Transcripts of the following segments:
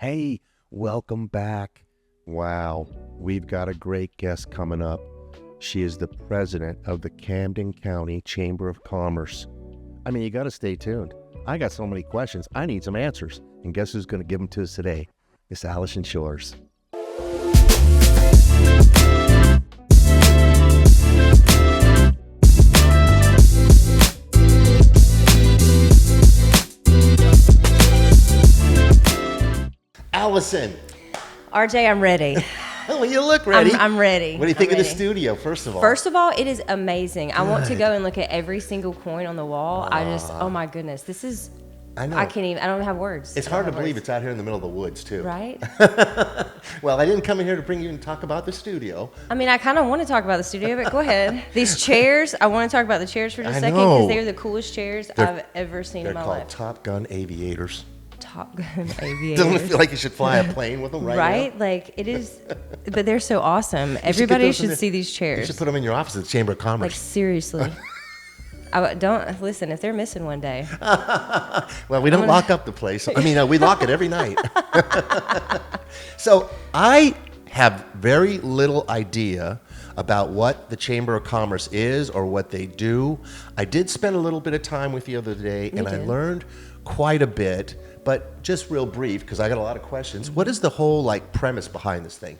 Hey, welcome back. Wow, we've got a great guest coming up. She is the president of the Camden County Chamber of Commerce. I mean, you got to stay tuned. I got so many questions. I need some answers. And guess who's going to give them to us today? Miss Alison Shores. Alison. RJ, I'm ready. Well, you look ready. I'm ready. What do you think of the studio, first of all? First of all, it is amazing. I want to go and look at every single coin on the wall. Oh my goodness, this is, I know. I can't even, I don't have words. It's hard to believe it's out here in the middle of the woods, too. Right? Well, I didn't come in here to bring you and talk about the studio. I mean, I kind of want to talk about the studio, but go ahead. These chairs, I want to talk about the chairs for just a second because they're the coolest chairs I've ever seen in my life. They're called Top Gun Aviators. Top Gun Aviators. Don't it feel like you should fly a plane with them right? now? Like, it is, but they're so awesome. Everybody should see these chairs. You should put them in your office at the Chamber of Commerce. Like, seriously. Don't listen if they're missing one day. Well, we don't lock up the place. I mean, we lock it every night. So I have very little idea about what the Chamber of Commerce is or what they do. I did spend a little bit of time with you the other day, and I learned quite a bit, but just real brief because I got a lot of questions. What is the whole premise behind this thing?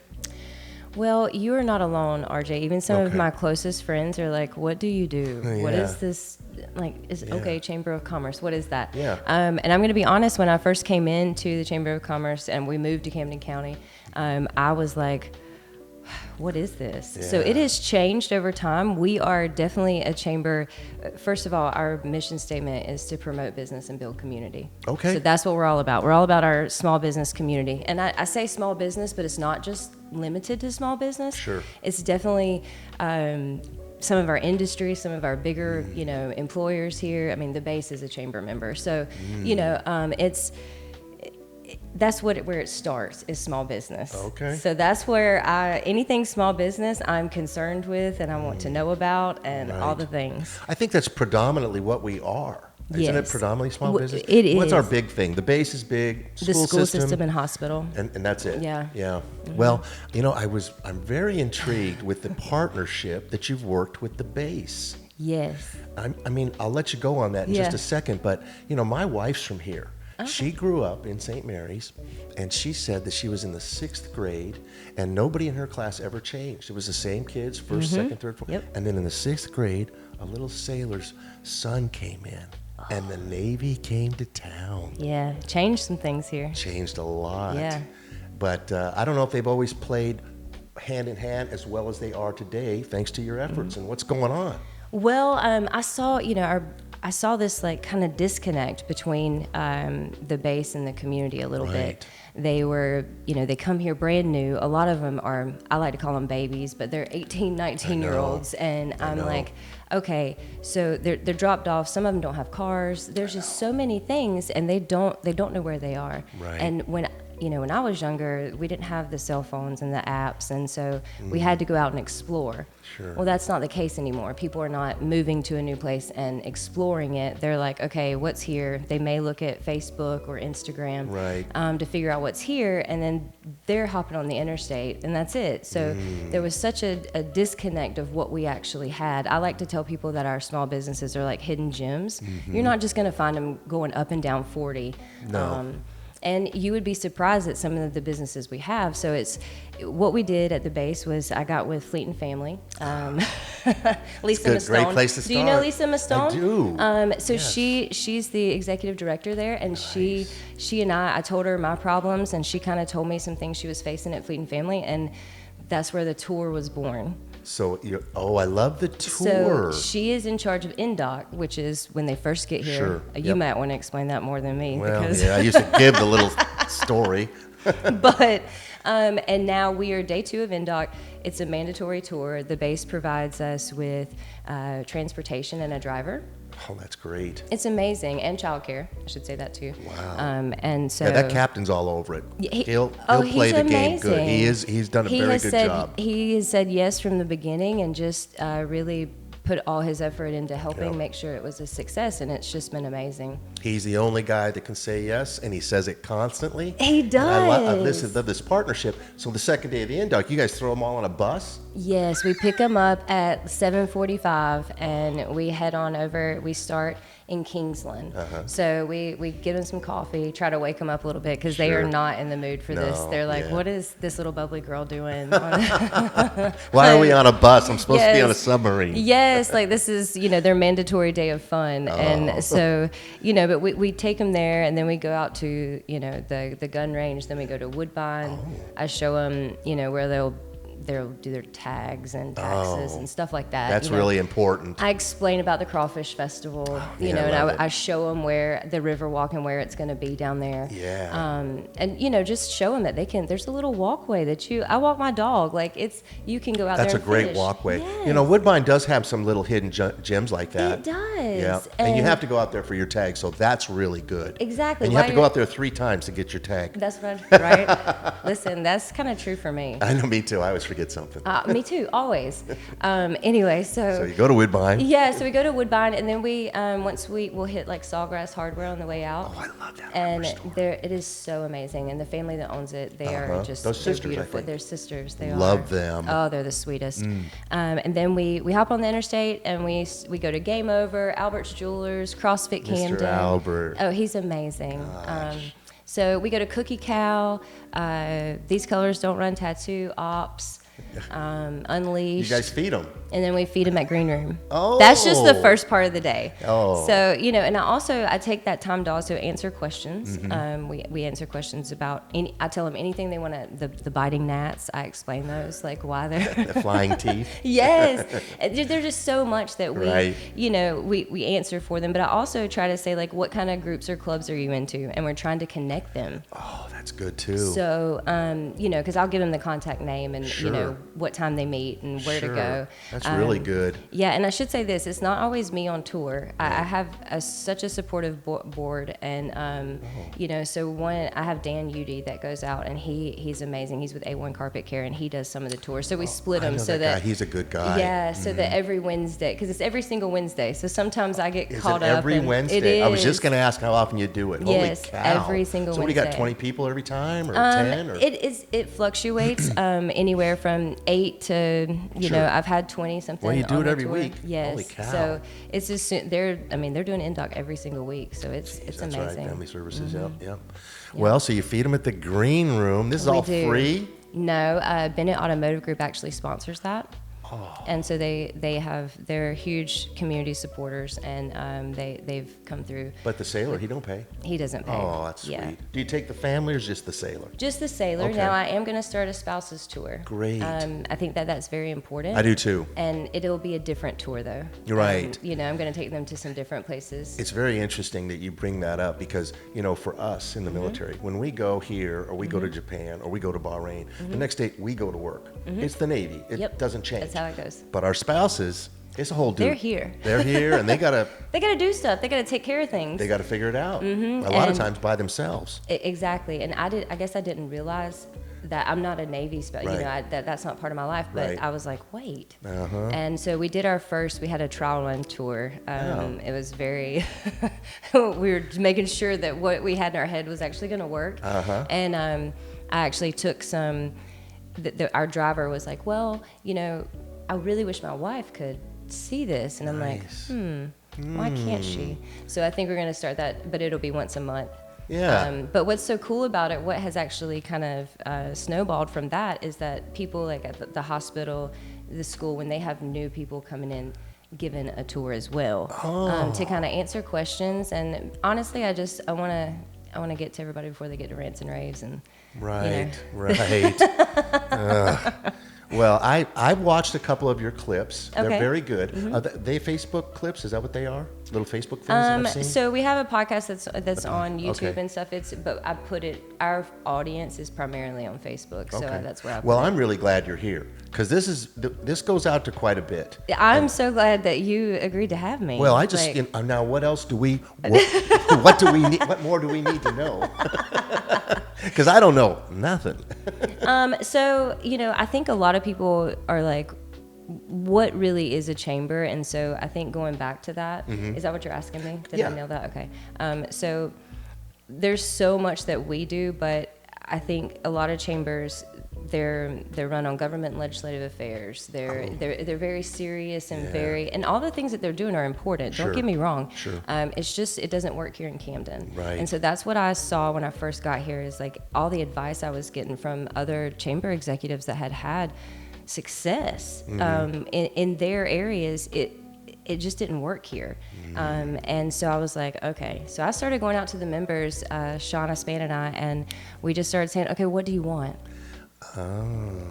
Well, you are not alone, RJ. Even some of my closest friends are like, "What do you do? What is this? Okay, Chamber of Commerce. What is that?" Yeah. And I'm going to be honest. When I first came into the Chamber of Commerce and we moved to Camden County, I was like, what is this? Yeah. So it has changed over time. We are definitely a chamber. First of all, our mission statement is to promote business and build community. Okay. So that's what we're all about. We're all about our small business community. And I say small business, but it's not just limited to small business. Sure. It's definitely some of our industry, some of our bigger, employers here. I mean, the base is a chamber member. So, that's where it starts is small business. Okay. So that's where anything small business I'm concerned with and I want to know about and all the things. I think that's predominantly what we are. Isn't it Yes. predominantly small business? It is. What's our big thing? The base is big. The school system and hospital. And that's it. Yeah. Yeah. Well, I'm very intrigued with the partnership that you've worked with the base. Yes. I mean, I'll let you go on that in just a second, but my wife's from here. Okay. She grew up in St. Mary's, and she said that she was in the 6th grade, and nobody in her class ever changed. It was the same kids, first, second, third, fourth. Yep. And then in the 6th grade, a little sailor's son came in, and the Navy came to town. Yeah. Changed some things here. Changed a lot. Yeah. But I don't know if they've always played hand in hand as well as they are today, thanks to your efforts. And what's going on? Well, I saw, I saw this kind of disconnect between the base and the community a little bit. They were, they come here brand new. A lot of them are, I like to call them babies, but they're 18, 19-year-olds. And I'm like, okay, so they're dropped off. Some of them don't have cars. There's just so many things, and they don't know where they are. Right. And when I was younger, we didn't have the cell phones and the apps, and so we had to go out and explore. Sure. Well, that's not the case anymore. People are not moving to a new place and exploring it. They're like, okay, what's here? They may look at Facebook or Instagram to figure out what's here, and then they're hopping on the interstate, and that's it. So there was such a disconnect of what we actually had. I like to tell people that our small businesses are like hidden gems. You're not just going to find them going up and down 40. No. And you would be surprised at some of the businesses we have. So what we did at the base was I got with Fleet and Family. Lisa Mastone. Great place to start. Do you know Lisa Mastone? I do. So she's the executive director there, and she and I told her my problems, and she kind of told me some things she was facing at Fleet and Family, and that's where the tour was born. So, I love the tour. So she is in charge of NDOC, which is when they first get here. Sure. You might want to explain that more than me. Well, because I used to give the little story. But, and now we are day 2 of NDOC. It's a mandatory tour. The base provides us with transportation and a driver. Oh, that's great. It's amazing. And childcare. I should say that too. Wow. And so that captain's all over it. He'll play he's the amazing. game good. He's done a very good job. He has said yes from the beginning and just really put all his effort into helping make sure it was a success, and it's just been amazing. He's the only guy that can say yes, and he says it constantly. He does. I love this partnership. So the second day of the induct, you guys throw them all on a bus? Yes, we pick them up at 7:45, and we head on over. We start in Kingsland. So we give them some coffee, try to wake them up a little bit, because they are not in the mood for this. They're like, what is this little bubbly girl doing? Why are we on a bus? I'm supposed to be on a submarine. Yes, like this is, their mandatory day of fun. And so, but we take them there, and then we go out to, the gun range. Then we go to Woodbine. I show them, where they'll do their tags and taxes and stuff like that. That's really important. I explain about the Crawfish Festival, and I show them where the river walk and where it's going to be down there. Yeah. And just show them that they can. There's a little walkway that I walk my dog. Like you can go out there. That's and a great fish. walkway. Yes. Woodbine does have some little hidden gems like that. It does. Yeah. And you have to go out there for your tag, so that's really good. Exactly. And you have to go out there 3 times to get your tag. That's right. Listen, that's kind of true for me. I know, me too. I always forget something. Me too, always. Anyway, so you go to Woodbine. Yeah, so we go to Woodbine, and then we'll hit like Sawgrass Hardware on the way out. Oh, I love that. And it is so amazing. And the family that owns it, they are just those sisters, beautiful. I think. They're sisters. They love them. Oh, they're the sweetest. And then we hop on the interstate, and we go to Game Over, Albert's Jewelers, CrossFit Camden. Mr. Albert. Oh, he's amazing. So we go to Cookie Cow. These Colors Don't Run Tattoo, Ops. Unleashed. You guys feed them. And then we feed them at Green Room. Oh. That's just the first part of the day. Oh. So, and I take that time to also answer questions. We answer questions about I tell them anything they want to, the biting gnats, I explain those, like why they're. The flying teeth. Yes. There's just so much that we, Right. we answer for them. But I also try to say, like, what kind of groups or clubs are you into? And we're trying to connect them. Oh, that's good too. So, because I'll give them the contact name and, Sure. what time they meet and where to go. That's really good. Yeah, and I should say this: it's not always me on tour. I have such a supportive board, and so I have Dan Udy that goes out, and he's amazing. He's with A1 Carpet Care, and he does some of the tours. So we split I them know so that guy. He's a good guy. Yeah, so that every Wednesday, because it's every single Wednesday. So sometimes I get caught up. Every Wednesday? It is. I was just going to ask how often you do it. Yes, Holy cow. every single so what, you got Wednesday. 20 people every time, or 10? Or? It fluctuates anywhere from 8 to I've had 20 something. Well, you do on it the every tour. week. Yes. Holy cow. So it's just they're doing in-doc every single week, so it's That's amazing. right, family services. Yep. Well, so you feed them at the Green Room. This is all free. No, Bennett Automotive Group actually sponsors that. And so they're huge community supporters, and they've come through. But the sailor, he don't pay. He doesn't pay. Oh, that's sweet. Do you take the family or just the sailor? Just the sailor. Okay. Now I am going to start a spouses tour. Great. I think that's very important. I do too. And it'll be a different tour though. You're right. I'm going to take them to some different places. It's very interesting that you bring that up because, for us in the military, when we go here or we go to Japan or we go to Bahrain, the next day we go to work. It's the Navy. It doesn't change. That's how it goes. But our spouses, it's a whole dude. They're here. They're here, and they gotta do stuff. They gotta take care of things. They gotta figure it out. A lot of times by themselves. Exactly. And I guess I didn't realize that I'm not a Navy special. Right. That's not part of my life. But Right. I was like, wait. And so we did we had a trial run tour. It was very. We were making sure that what we had in our head was actually going to work. And I actually took some. Our driver was like, well, I really wish my wife could see this. And I'm like, why can't she? So I think we're going to start that, but it'll be once a month. Yeah. But what's so cool about it, what has actually kind of snowballed from that is that people like at the hospital, the school, when they have new people coming in, given a tour as well to kind of answer questions. And honestly, I want to get to everybody before they get to rants and raves and Right. Well, I've watched a couple of your clips. They're Okay. very good. They Facebook clips? Is that what they are? Little Facebook things that I've seen? So we have a podcast that's on YouTube Okay. and stuff. But I put it. Our audience is primarily on Facebook, so that's where I. Well, I'm really glad you're here because this goes out to quite a bit. I'm so glad that you agreed to have me. Well, I just now. What else do we? What do we need? What more do we need to know? Because I don't know nothing. So I think a lot of people are like, what really is a chamber. And so I think going back to that, is that what you're asking me? Did I Yeah. nail that? Okay. So there's so much that we do, but I think a lot of chambers, they're run on government and legislative affairs. They're very serious and and all the things that they're doing are important. Sure. Don't get me wrong. Sure. It's just, it doesn't work here in Camden. Right. And so that's what I saw when I first got here, is like all the advice I was getting from other chamber executives that had success in their areas. It just didn't work here. And so I was like, okay. So I started going out to the members, Shauna Span and I, and we just started saying, okay, what do you want?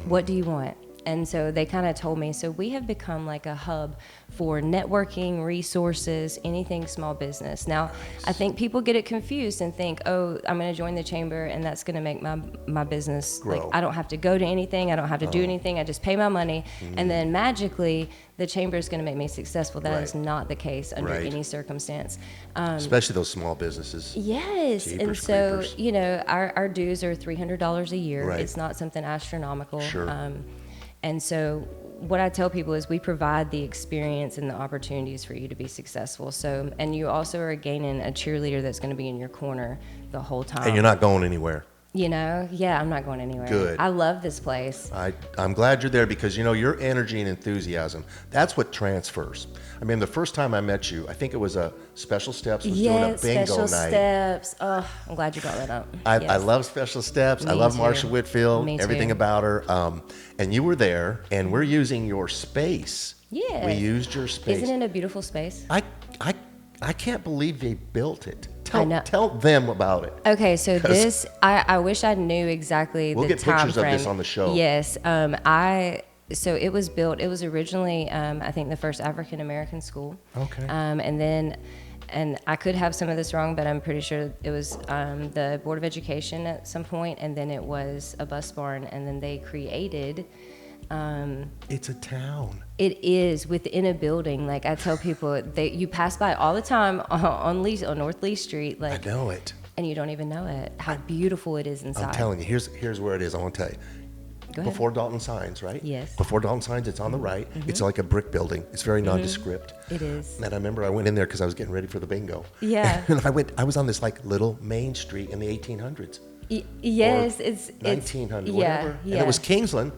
What do you want? And so they kind of told me. So we have become like a hub for networking, resources, anything small business. Now, I think people get it confused and think, oh, I'm going to join the chamber and that's going to make my business grow. Like, I don't have to go to anything. I don't have to do anything. I just pay my money. And then magically, the chamber is going to make me successful. That is not the case under any circumstance. Especially those small businesses. Yes. Jeepers And so, creepers. you know, our dues are $300 a year. Right. It's not something astronomical. Sure. And so what I tell people is we provide the experience and the opportunities for you to be successful. So, and you also are gaining a cheerleader that's going to be in your corner the whole time. And you're not going anywhere. You know, yeah, I'm not going anywhere. Good. I love this place. I'm glad you're there because, you know, your energy and enthusiasm, that's what transfers. I mean, the first time I met you, I think it was a Special Steps was doing a bingo Special night. Steps. Oh, I'm glad you brought that up. I love Special Steps. I Me love too. Marsha Whitfield, Me everything too. about her. And you were there, and we're using your space. Yeah. We used your space. Isn't it a beautiful space? I can't believe they built it. I know. Tell them about it. Okay, so this, I wish I knew exactly We'll the get time pictures of frame. this on the show. Yes, so it was built. It was originally, I think, the first African American school. Okay. And I could have some of this wrong, but I'm pretty sure it was the Board of Education at some point, and then it was a bus barn, and then they created. It's a town. It is within a building. Like I tell people, you pass by all the time on North Lee Street, I like, know it. and you don't even know it. How beautiful it is inside. I'm telling you, here's where it is. I want to tell you. Go ahead. Before Dalton Signs, right? Yes. Before Dalton Signs, it's on the right. It's like a brick building. It's very nondescript. It is. And I remember I went in there because I was getting ready for the bingo. Yeah. And I was on this like little main street in the 1800s. Yes, or it's 1900, yeah, whatever. yeah. And it was Kingsland,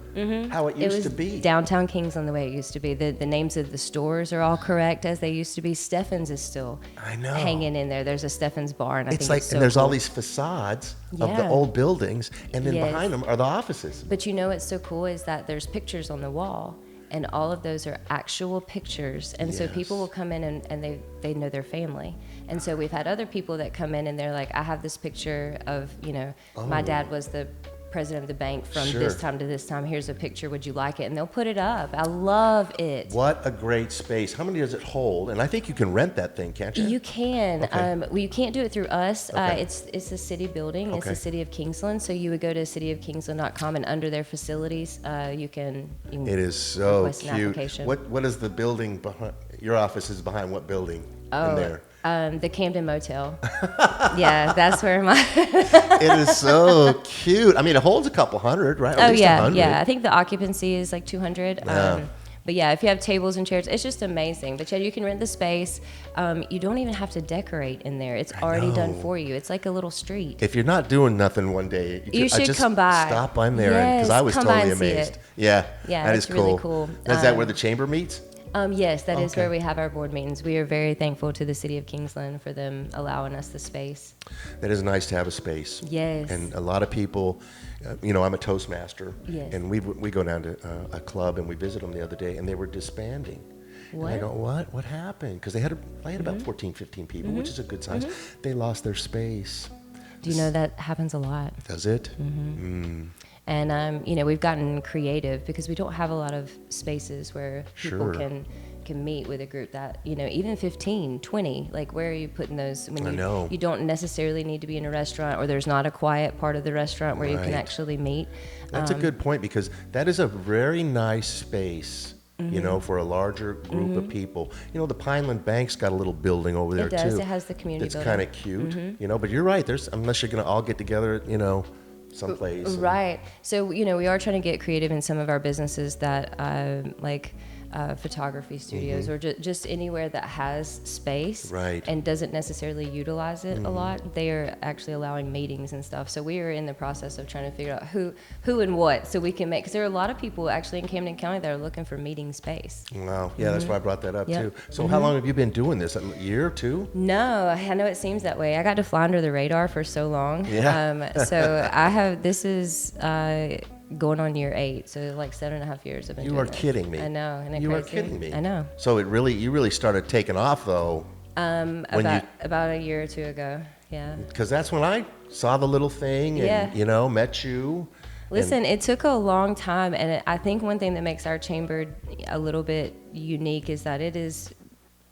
how it It used was to be. downtown Kingsland the way it used to be. The names of the stores are all correct as they used to be. Steffens is still I know. hanging in there. There's a Steffens bar, and I It's think like, it's so and there's all cool. these facades of the Yeah. old buildings, and then Yes. behind them are the offices. But you know what's so cool is that there's pictures on the wall, and all of those are actual pictures. And so people Yes. will come in and they know their family. And so we've had other people that come in and they're like, I have this picture of, you know, my dad was the president of the bank from Sure. this time to this time. Here's a picture. Would you like it? And they'll put it up. I love it. What a great space. How many does it hold? And I think you can rent that thing, can't you? You can. Okay. Well, you can't do it through us. Okay. It's a city building. It's Okay. the City of Kingsland. So you would go to cityofkingsland.com, and under their facilities, you can It is so request an cute. application. What is the building behind? Your office is behind what building? In there. The Camden Motel. Yeah, that's where my. It is so cute. I mean, it holds a couple hundred, right? At Oh least yeah, 100. yeah. I think the occupancy is like 200. Yeah. But yeah, if you have tables and chairs, it's just amazing. But yeah, you can rent the space. You don't even have to decorate in there. It's already done know. for you. It's like a little street. If you're not doing nothing one day, You should just come by. Stop on there because Yes, I was come by totally and see amazed. it. Yeah, Yeah, that it's is really cool. cool. Is that where the chamber meets? Yes, that is Okay. where we have our board meetings. We are very thankful to the City of Kingsland for them allowing us the space. That is nice to have a space. Yes. And a lot of people, you know, I'm a Toastmaster. Yes. And we go down to a club and we visit them the other day and they were disbanding. What? And I go, what? What happened? Because they had about 14, 15 people, which is a good size. They lost their space. Do you know that happens a lot? Does it? And you know, we've gotten creative because we don't have a lot of spaces where people Sure. can meet with a group that, you know, even 15, 20, like where are you putting those when I know. you don't necessarily need to be in a restaurant, or there's not a quiet part of the restaurant where you can Right. actually meet. That's a good point because that is a very nice space. You know, for a larger group of people. You know, the Pineland Bank's got a little building over there It does. too. It has the community It's building. kind of cute. You know, but you're right. There's unless you're gonna all get together, you know, someplace. and- Right. So, you know, we are trying to get creative in some of our businesses that, like, photography studios, or just anywhere that has space and doesn't necessarily utilize it a lot. They are actually allowing meetings and stuff. So we are in the process of trying to figure out who and what, so we can make, because there are a lot know people actually in Camden County that are looking for meeting space. Wow. Yeah, that's why I brought that up too. So how long have you been doing this? A year or two? No, I know it seems that way. I got to fly under the radar for so long. Yeah. So this is going on year 8, so like 7.5 years I've been doing You are this. kidding me. I know. Isn't it You crazy? are kidding me. I know. So you really started taking off though. About a year or two ago. Yeah. Because that's when I saw the little thing and, met you. Listen, it took a long time, and I think one thing that makes our chamber a little bit unique is that it is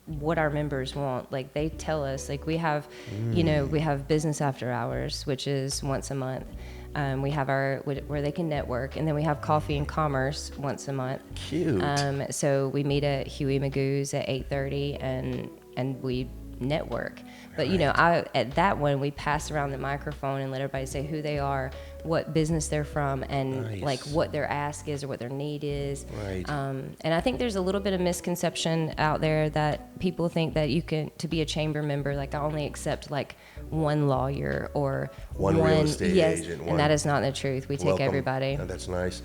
what our members want. Like, they tell us, like, we have, we have business after hours, which is once a month. We have where they can network, and then we have coffee and commerce once a month. Cute. So we meet at Huey Magoo's at 8:30, and we network. But at that one, we pass around the microphone and let everybody say who they are, what business they're from, and like what their ask is or what their need is. Right. And I think there's a little bit of misconception out there that people think that to be a chamber member, like I only accept like one lawyer or one real estate agent. And that is not the truth. We take everybody. Oh, that's nice.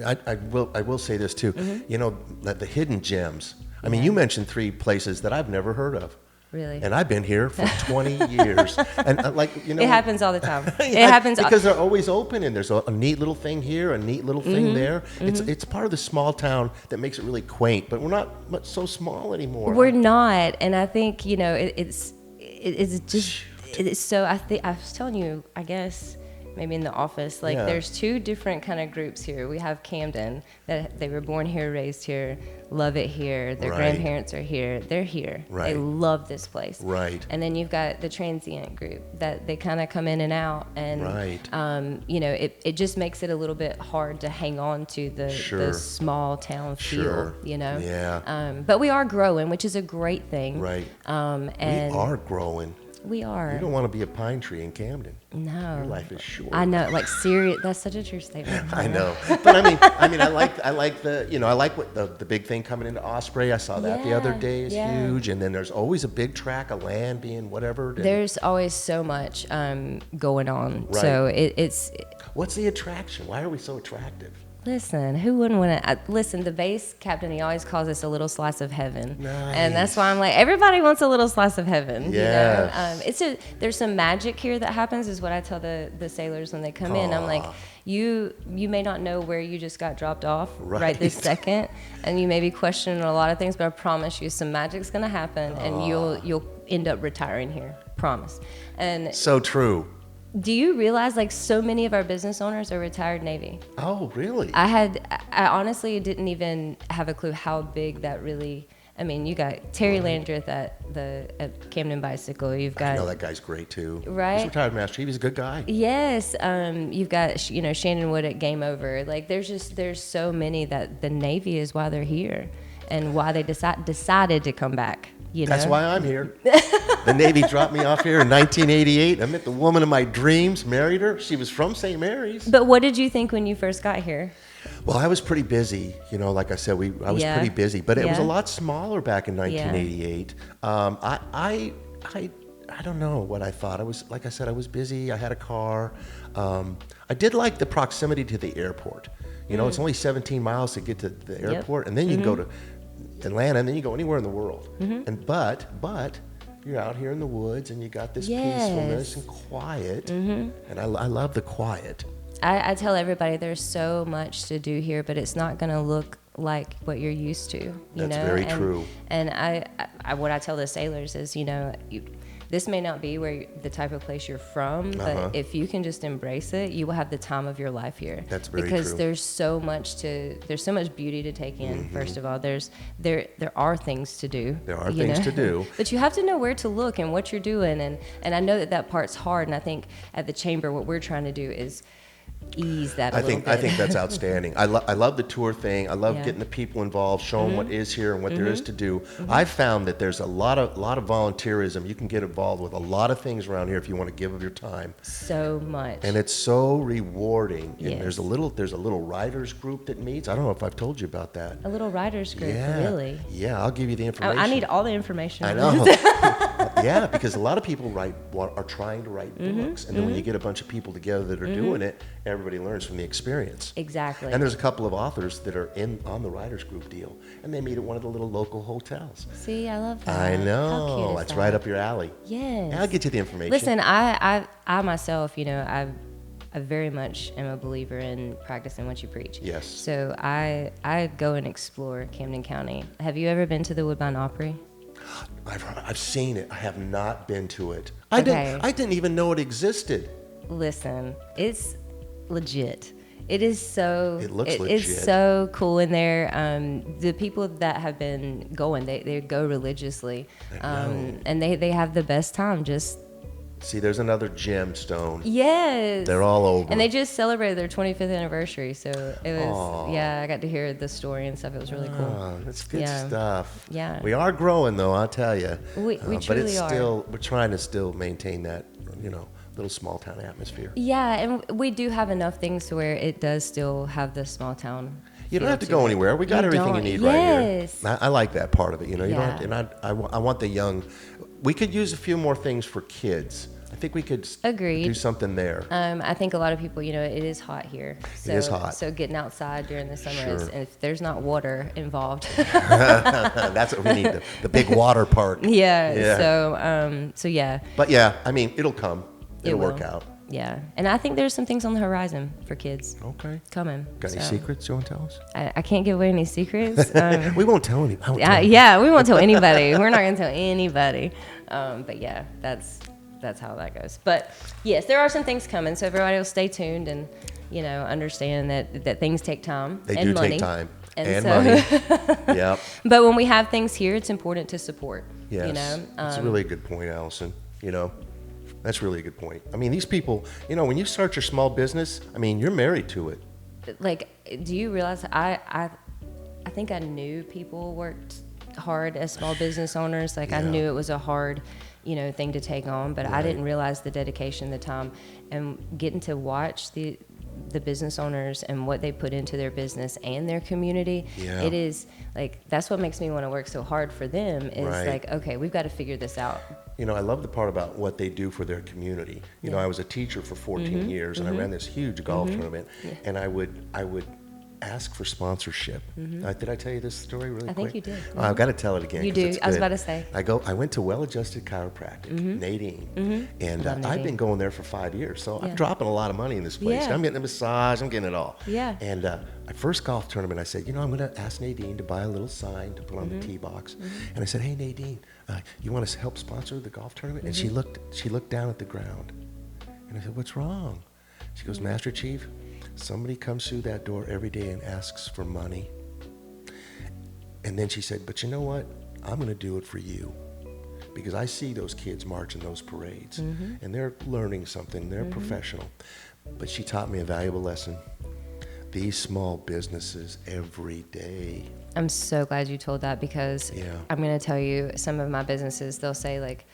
I will say this too. That the hidden gems. I mean, you mentioned 3 places that I've never heard of. Really? And I've been here for 20 years. And it happens all the time. It happens because they're always open, and there's a neat little thing here, a neat little thing there. Mm-hmm. It's part of the small town that makes it really quaint, but we're not much so small anymore. We're not, and I think it's so. I was telling you, I guess maybe in the office, like there's 2 different kind of groups here. We have Camden, that they were born here, raised here, love it here. Their grandparents are here. They're here. They love this place. Right. And then you've got the transient group that they kind of come in and out, and it just makes it a little bit hard to hang on to the small town feel. Yeah. But we are growing, which is a great thing. Right. And we are growing. We are. You don't want to be a pine tree in Camden. No. Your life is short. I know, like serious. That's such a true statement. I know, but I mean, I like I like what the big thing coming into Osprey. I saw that the other day is huge, and then there's always a big tract of land being whatever. There's always so much going on. Right. So it's. What's the attraction? Why are we so attractive? Listen, who wouldn't want to? Listen, the base captain, he always calls us a little slice of heaven. Nice. And that's why I'm like, everybody wants a little slice of heaven. Yes. There's some magic here that happens, is what I tell the sailors when they come in. I'm like, you may not know where you just got dropped off right this second, and you may be questioning a lot of things, but I promise you some magic's going to happen, and you'll end up retiring here. Promise. And so true. Do you realize, like, so many of our business owners are retired Navy? Oh, really? I honestly didn't even have a clue how big that really. I mean, you got Terry Landreth at Camden Bicycle. You've got. I know that guy's great too. Right. He's retired Master Chief. He's a good guy. Yes. You've got Shannon Wood at Game Over. Like, there's so many that the Navy is why they're here, and why they decided to come back. That's why I'm here. The Navy dropped me off here in 1988. I met the woman of my dreams, married her. She was from St. Mary's. But what did you think when you first got here? Well, I was pretty busy. Like I said, I was pretty busy. But it was a lot smaller back in 1988. I don't know what I thought. Like I said, I was busy. I had a car. I did like the proximity to the airport. It's only 17 miles to get to the airport, and then you can go to Atlanta, and then you go anywhere in the world. And but you're out here in the woods, and you got this peacefulness and quiet, and I love the quiet. I tell everybody there's so much to do here, but it's not going to look like what you're used to. That's very true. And what I tell the sailors is, this may not be the type of place you're from, but if you can just embrace it, you will have the time of your life here. That's very because true. there's so much beauty to take in. First of all, there are things to do. There are things to do. But you have to know where to look and what you're doing, and I know that part's hard. And I think at the chamber, what we're trying to do is ease that a I little think bit. I think that's outstanding. I love the tour thing. I love getting the people involved, showing what is here and what there is to do. I've found that there's a lot of volunteerism. You can get involved with a lot of things around here if you want to give of your time. So much. And it's so rewarding. Yes. And there's a little writers group that meets. I don't know if I've told you about that. A little writers group, Yeah. really. Yeah, I'll give you the information. I need all the information. I know. Yeah, because a lot of people are trying to write books, and then when you get a bunch of people together that are doing it, everybody learns from the experience. Exactly. And there's a couple of authors that are on the writers group deal, and they meet at one of the little local hotels. See, I love that. I How know. cute is That's that? right up your alley. Yes. I'll get you the information. Listen, I myself, I very much am a believer in practicing what you preach. Yes. So I go and explore Camden County. Have you ever been to the Woodbine Opry? I've seen it. I have not been to it. Okay. I didn't even know it existed. Listen, it's legit. It is so. It looks legit. It's so cool in there. The people that have been going, they go religiously, and they have the best time. Just See, there's another gemstone. yes, They're all over. and they just celebrated their 25th anniversary. So it was Aw. yeah. I got to hear the story and stuff. It was really cool. Oh, that's good Yeah. stuff. Yeah. We are growing, though, I'll tell you. We but it's truly are. still, we're trying to still maintain that, little small town atmosphere. Yeah, and we do have enough things to where it does still have the small town. You don't feel have to to go it. anywhere. We got You everything you don't. need right here. Yes. I like that part of it. You don't Yeah. have to, and I want the young. We could use a few more things for kids. I think we could Agreed. do something there. I think a lot of people, it is hot here. So, is hot. So getting outside during the summer is, Sure. and if there's not water involved. That's what we need, the big water park. yeah. Yeah. So yeah. But yeah, I mean, it'll come. It'll will. work out. Yeah. And I think there's some things on the horizon for kids Okay. coming. Got any So, secrets you want to tell us? I can't give away any secrets. We won't tell any. I won't tell Yeah, we won't tell anybody. We're not going to tell anybody. But yeah, that's how that goes. But yes, there are some things coming, so everybody will stay tuned and understand that things take time. They and do money. take time And money. so- Yep. But when we have things here, it's important to support. Yes. That's a really good point, Allison. That's really a good point. I mean, these people, when you start your small business, I mean, you're married to it. Like, do you realize I think I knew people worked hard as small business owners. Like, I Yeah. knew it was a hard, thing to take on, but I Right. didn't realize the dedication, the time, and getting to watch the business owners and what they put into their business and their community. Yeah. It is like, that's what makes me want to work so hard for them is Right. like, okay, we've got to figure this out. I love the part about what they do for their community. I was a teacher for 14 years, and I ran this huge golf tournament, and I would ask for sponsorship. Did I tell you this story really I quick? think you did. Oh, I've got to tell it again. You 'cause do. it's I was good. about to say. I went to Well-Adjusted Chiropractic, Nadine, and Love I've Nadine. been going there for 5 years, so Yeah. I'm dropping a lot of money in this place. Yeah. I'm getting a massage, I'm getting it all. Yeah. And my first golf tournament, I said, I'm going to ask Nadine to buy a little sign to put on the tee box. And I said, hey, Nadine, you want to help sponsor the golf tournament? And she looked down at the ground. And I said, what's wrong? She goes, Master Chief, somebody comes through that door every day and asks for money. And then she said, but you know what? I'm going to do it for you. Because I see those kids marching those parades. And they're learning something. They're professional. But she taught me a valuable lesson. These small businesses every day. I'm so glad you told that because Yeah. I'm going to tell you some of my businesses, they'll say like,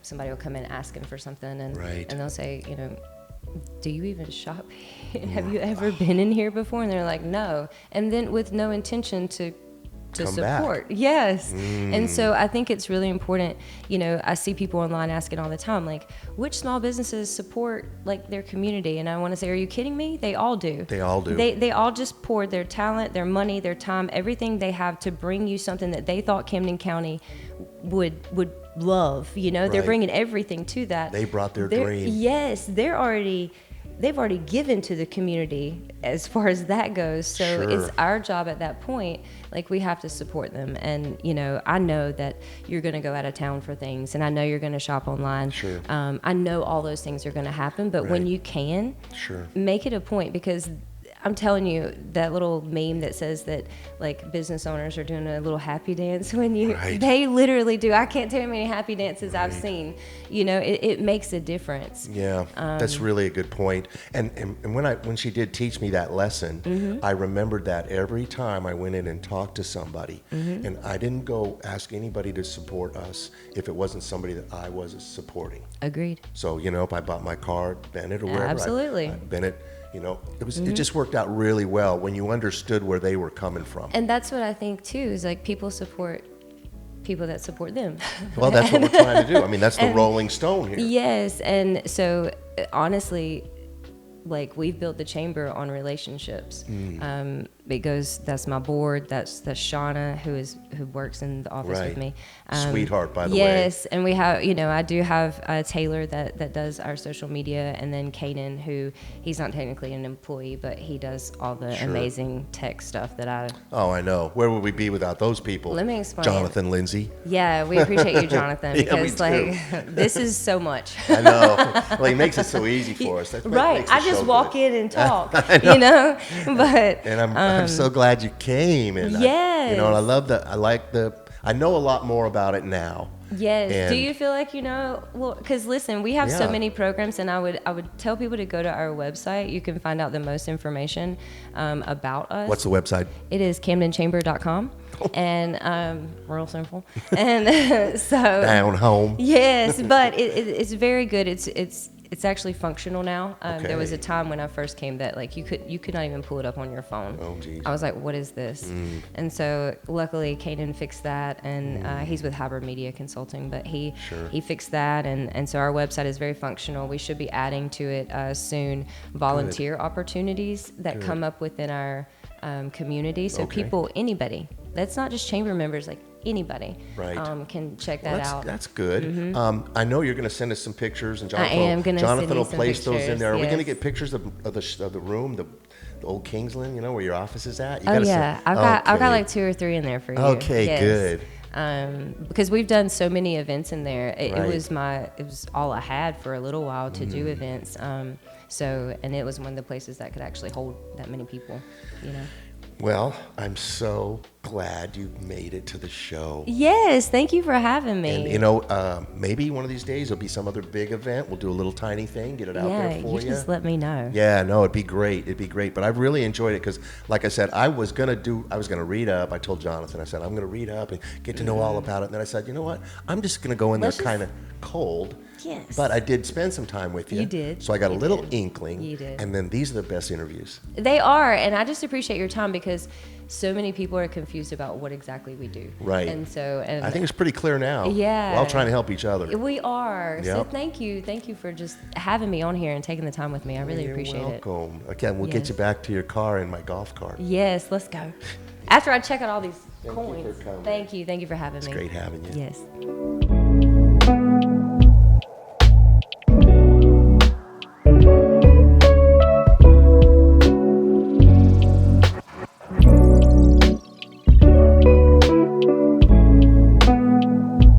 somebody will come in asking for something and, Right. and they'll say, do you even shop here? Have you ever been in here before? And they're like, no. And then with no intention to Come back. support. Yes. And so I think it's really important. I see people online asking all the time, like, which small businesses support like their community? And I want to say, are you kidding me? They all do. They all do. They all just poured their talent, their money, their time, everything they have to bring you something that they thought Camden County would love. They're Right. bringing everything to that. They brought their They're- dream. Yes, they've already given to the community as far as that goes. So Sure. it's our job at that point. Like, we have to support them. And, I know that you're going to go out of town for things, and I know you're going to shop online. Sure. I know all those things are going to happen, but when Right. you can, Sure. make it a point because I'm telling you, that little meme that says that like business owners are doing a little happy dance when you, they literally do. I can't tell you how many happy dances I've seen. You know, it makes a difference. Yeah, that's really a good point. And when she did teach me that lesson, I remembered that every time I went in and talked to somebody, and I didn't go ask anybody to support us if it wasn't somebody that I was supporting. Agreed. So, you know, if I bought my car at Bennett or wherever, Absolutely. Bennett, you know, it just worked out really well when you understood where they were coming from. And that's what I think too, is like people support people that support them. Well, that's what we're trying to do. I mean, that's the Rolling Stone here. Yes, and so honestly, like we've built the chamber on relationships. That's my board. That's Shauna who works in the office with me. Sweetheart, by the way. Yes, and we have, you know, I do have Taylor that does our social media, and then Kanan, who he's not technically an employee, but he does all the amazing tech stuff that I. Oh, I know. Where would we be without those people? Let me explain. Jonathan, Lindsay. Yeah, we appreciate you, Jonathan, because we this is so much. I know. Well, he makes it so easy for us. That's right. I just walk in and talk, know. you know. But and I'm so glad you came. And yes. you know, and I know a lot more about it now. Yes. And do you feel like you know? Well, because listen, we have so many programs, and I would tell people to go to our website. You can find out the most information about us. What's the website? It is CamdenChamber.com, and real simple. And so down home. Yes, but it's very good. It's actually functional now. There was a time when I first came that like you could not even pull it up on your phone. Oh, geez. I was like, what is this? And so luckily Kanan fixed that, and he's with Hybrid Media Consulting, but he fixed that, and so our website is very functional. We should be adding to it soon volunteer opportunities that come up within our community. So people, anybody, that's not just chamber members, like anybody can check that out. That's good. I know you're going to send us some pictures, and Jonathan will place those in there. Are we yes. going to get pictures of the room, the old Kingsland, you know, where your office is at? I've got like 2 or 3 in there for you. Okay, yes. good. Because we've done so many events in there. It was all I had for a little while to do events. And it was one of the places that could actually hold that many people, you know. Well, I'm so glad you made it to the show. Yes, thank you for having me. And, you know, maybe one of these days there'll be some other big event. We'll do a little tiny thing, get it out there for you. Yeah, you just let me know. Yeah, no, it'd be great. It'd be great. But I've really enjoyed it because, like I said, I was going to read up. I told Jonathan, I said, I'm going to read up and get to know all about it. And then I said, you know what? I'm just going to go in there kind of cold. Yes. But I did spend some time with you. You did. So I got a little inkling. You did. And then these are the best interviews. They are. And I just appreciate your time because so many people are confused about what exactly we do. Right. And I think it's pretty clear now. Yeah. We're all trying to help each other. We are. Yep. So thank you. Thank you for just having me on here and taking the time with me. I really appreciate it. You're welcome. Again, we'll get you back to your car in my golf cart. Yes, let's go. After I check out all these coins. Thank you for coming. Thank you. Thank you for having me. It's great having you. Yes.